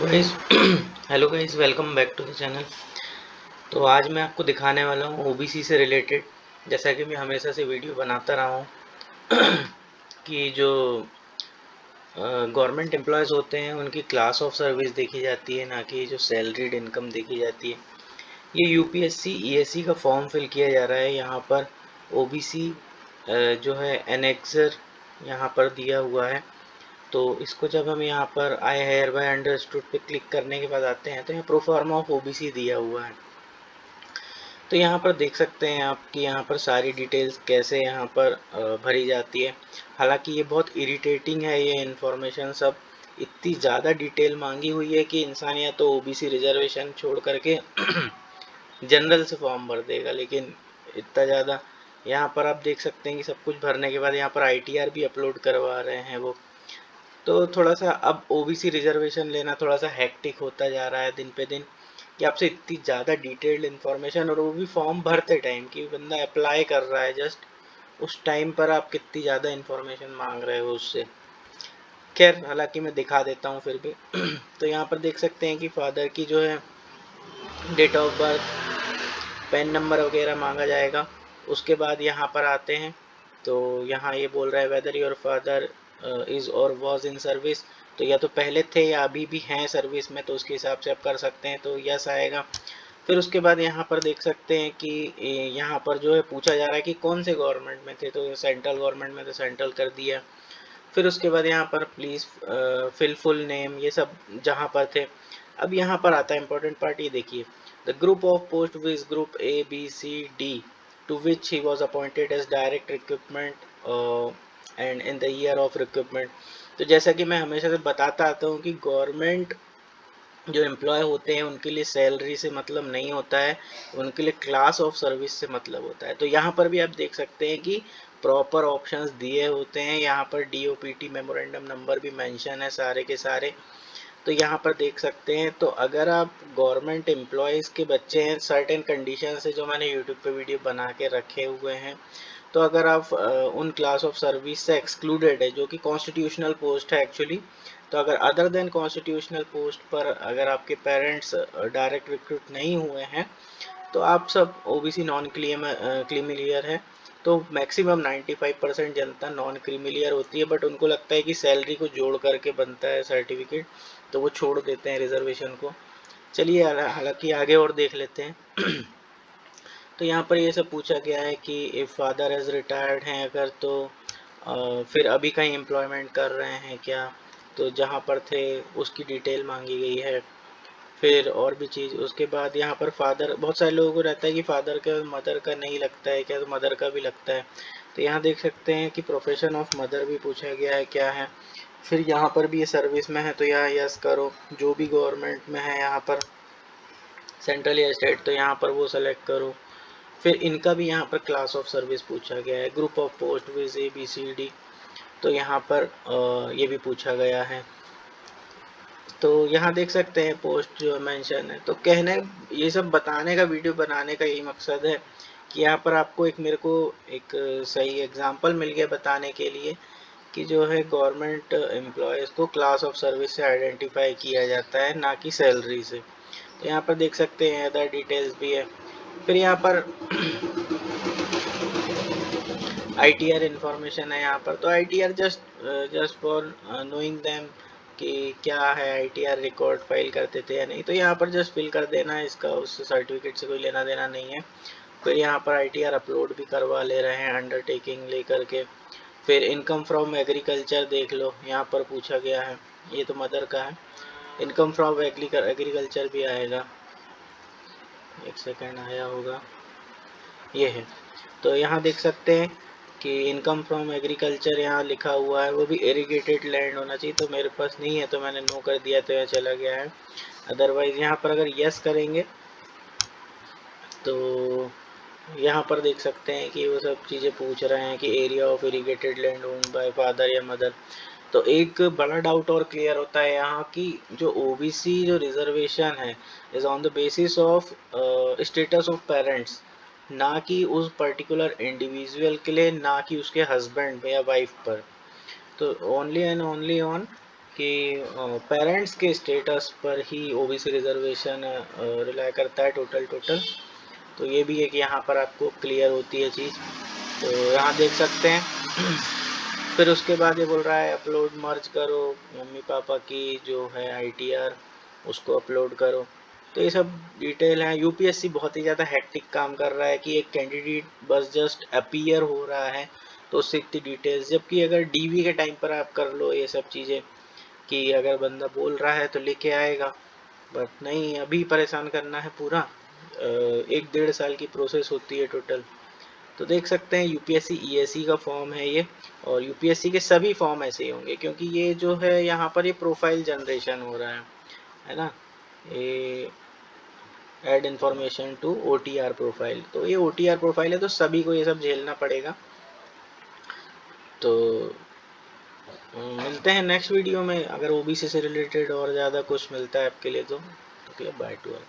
Guys hello guys, welcome back to the channel. तो आज मैं आपको दिखाने वाला हूँ ओबीसी से रिलेटेड। जैसा कि मैं हमेशा से वीडियो बनाता रहा हूँ कि जो गवर्नमेंट एम्प्लॉयज़ होते हैं उनकी क्लास ऑफ सर्विस देखी जाती है, ना कि जो सैलरीड इनकम देखी जाती है। ये यूपीएससी ईएससी का फॉर्म फिल किया जा रहा है। यहाँ पर ओबीसी जो है एनेक्सर यहाँ पर दिया हुआ है। तो इसको जब हम यहाँ पर आई हेयर बाय अंडरस्टूड पे क्लिक करने के बाद आते हैं तो यहाँ प्रोफार्मा ऑफ ओबीसी दिया हुआ है। तो यहाँ पर देख सकते हैं आप कि यहाँ पर सारी डिटेल्स कैसे यहाँ पर भरी जाती है। हालांकि ये बहुत इरिटेटिंग है, ये इन्फॉर्मेशन सब इतनी ज़्यादा डिटेल मांगी हुई है कि इंसान या तो ओबीसी रिजर्वेशन छोड़ करके जनरल से फॉर्म भर देगा। लेकिन इतना ज़्यादा यहाँ पर आप देख सकते हैं कि सब कुछ भरने के बाद यहाँ पर आईटीआर भी अपलोड करवा रहे हैं वो। तो थोड़ा सा अब ओबीसी रिजर्वेशन लेना थोड़ा सा हेक्टिक होता जा रहा है दिन पे दिन, कि आपसे इतनी ज़्यादा डिटेल्ड इन्फॉर्मेशन, और वो भी फॉर्म भरते टाइम कि बंदा अप्लाई कर रहा है जस्ट उस टाइम पर आप कितनी ज़्यादा इन्फॉर्मेशन मांग रहे हो उससे। खैर, हालांकि मैं दिखा देता हूँ फिर भी। तो यहाँ पर देख सकते हैं कि फादर की जो है date of birth, PAN number वगैरह मांगा जाएगा। उसके बाद यहाँ पर आते हैं तो यहाँ ये बोल रहा है वेदर योर फादर इज़ और वॉज इन सर्विस। तो या तो पहले थे या अभी भी हैं सर्विस में, तो उसके हिसाब से आप कर सकते हैं, तो यस आएगा। फिर उसके बाद यहाँ पर देख सकते हैं कि यहाँ पर जो है पूछा जा रहा है कि कौन से गवर्नमेंट में थे, तो सेंट्रल गवर्नमेंट में तो सेंट्रल कर दिया। फिर उसके बाद यहाँ पर प्लीज़ फिल फुल नेम, ये सब जहाँ पर थे। अब यहाँ पर आता है इंपॉर्टेंट पार्ट, ये देखिए, the group of post viz group A B C D to which he was appointed as direct recruitment and in the year of recruitment. तो जैसा कि मैं हमेशा से बताता आता हूँ कि गवर्नमेंट जो एम्प्लॉय होते हैं उनके लिए सैलरी से मतलब नहीं होता है, उनके लिए क्लास ऑफ सर्विस से मतलब होता है। तो यहाँ पर भी आप देख सकते हैं कि प्रॉपर ऑप्शंस दिए होते हैं। यहाँ पर डीओपीटी मेमोरेंडम नंबर भी मेंशन है सारे के सारे। तो यहाँ पर देख सकते हैं। तो अगर आप गवर्नमेंट एम्प्लॉयज़ के बच्चे हैं, सर्टेन कंडीशन से जो मैंने यूट्यूब पे वीडियो बना के रखे हुए हैं, तो अगर आप उन क्लास ऑफ सर्विस से एक्सक्लूडेड है जो कि कॉन्स्टिट्यूशनल पोस्ट है एक्चुअली, तो अगर अदर देन कॉन्स्टिट्यूशनल पोस्ट पर अगर आपके पेरेंट्स डायरेक्ट रिक्रूट नहीं हुए हैं, तो आप सब ओबीसी नॉन क्रीमिलियर है। तो मैक्सिमम 95% जनता नॉन क्रीमिलियर होती है, बट उनको लगता है कि सैलरी को जोड़ करके बनता है सर्टिफिकेट, तो वो छोड़ देते हैं रिजर्वेशन को। चलिए हालांकि आगे और देख लेते हैं। तो यहाँ पर ये सब पूछा गया है कि इफ़ फादर एज रिटायर्ड हैं अगर, तो फिर अभी कहीं एम्प्लॉयमेंट कर रहे हैं क्या, तो जहाँ पर थे उसकी डिटेल मांगी गई है। फिर और भी चीज़, उसके बाद यहाँ पर फादर, बहुत सारे लोगों को रहता है कि फादर का मदर का नहीं लगता है क्या, तो मदर का भी लगता है। तो यहाँ देख सकते हैं कि प्रोफेशन ऑफ मदर भी पूछा गया है क्या है। फिर यहाँ पर भी ये सर्विस में है तो यहाँ यस करो। जो भी गवर्नमेंट में है यहाँ पर, सेंट्रल या स्टेट, तो यहाँ पर वो सेलेक्ट करो। फिर इनका भी यहाँ पर क्लास ऑफ सर्विस पूछा गया है, group of post viz A B C D, तो यहाँ पर ये भी पूछा गया है। तो यहाँ देख सकते हैं पोस्ट जो मेंशन है। तो कहने, ये सब बताने का, वीडियो बनाने का यही मकसद है कि यहाँ पर आपको एक, मेरे को एक सही एग्जांपल मिल गया बताने के लिए कि जो है गवर्नमेंट एम्प्लॉयज़ को क्लास ऑफ सर्विस से आइडेंटिफाई किया जाता है, ना कि सैलरी से। तो यहाँ पर देख सकते हैं अदर डिटेल्स भी है। फिर यहाँ पर आईटीआर इंफॉर्मेशन है यहाँ पर। तो ITR just for knowing them कि क्या है आईटीआर, रिकॉर्ड फाइल करते थे या नहीं, तो यहाँ पर जस्ट फिल कर देना है, इसका उस सर्टिफिकेट से कोई लेना देना नहीं है। फिर यहाँ पर आईटीआर अपलोड भी करवा ले रहे हैं अंडरटेकिंग लेकर के। फिर इनकम फ्रॉम एग्रीकल्चर देख लो, यहाँ पर पूछा गया है, ये तो मदर का है। इनकम फ्रॉम एग्रीकल्चर भी आएगा, एक सेकेंड आया होगा, ये है। तो यहाँ देख सकते हैं कि इनकम फ्रॉम एग्रीकल्चर यहाँ लिखा हुआ है, वो भी इरिगेटेड लैंड होना चाहिए। तो मेरे पास नहीं है तो मैंने नो कर दिया, तो यह चला गया है। अदरवाइज यहाँ पर अगर यस करेंगे तो यहाँ पर देख सकते हैं कि वो सब चीज़ें पूछ रहे हैं कि area of irrigated land owned by father या मदर। तो एक बड़ा डाउट और क्लियर होता है यहाँ की, जो ओबीसी जो रिजर्वेशन है is on the basis of status of parents, ना कि उस पर्टिकुलर इंडिविजुअल के लिए, ना कि उसके हस्बैंड या वाइफ पर। तो ओनली एंड ओनली ऑन कि पेरेंट्स के स्टेटस पर ही ओबीसी रिजर्वेशन रिलाई करता है टोटल। तो ये भी है कि यहाँ पर आपको क्लियर होती है चीज़। तो यहाँ देख सकते हैं। फिर उसके बाद ये बोल रहा है अपलोड मर्ज करो मम्मी पापा की जो है आईटीआर, उसको अपलोड करो। तो ये सब डिटेल है। यूपीएससी बहुत ही ज़्यादा हेक्टिक काम कर रहा है कि एक कैंडिडेट बस जस्ट अपीयर हो रहा है तो उससे इतनी डिटेल्स, जबकि अगर डीवी के टाइम पर आप कर लो ये सब चीज़ें कि अगर बंदा बोल रहा है तो लेके आएगा, बट नहीं, अभी परेशान करना है पूरा। 1 डेढ़ साल की प्रोसेस होती है टोटल। तो देख सकते हैं यूपीएससी ईएससी का फॉर्म है ये, और यूपीएससी के सभी फॉर्म ऐसे ही होंगे क्योंकि ये जो है यहाँ पर ये प्रोफाइल जनरेशन हो रहा है ना। ये add information to OTR profile, तो ये ओटीआर प्रोफाइल है तो सभी को ये सब झेलना पड़ेगा। तो मिलते हैं नेक्स्ट वीडियो में, अगर ओबीसी से रिलेटेड और ज़्यादा कुछ मिलता है आपके लिए तो बाय टू ऑल।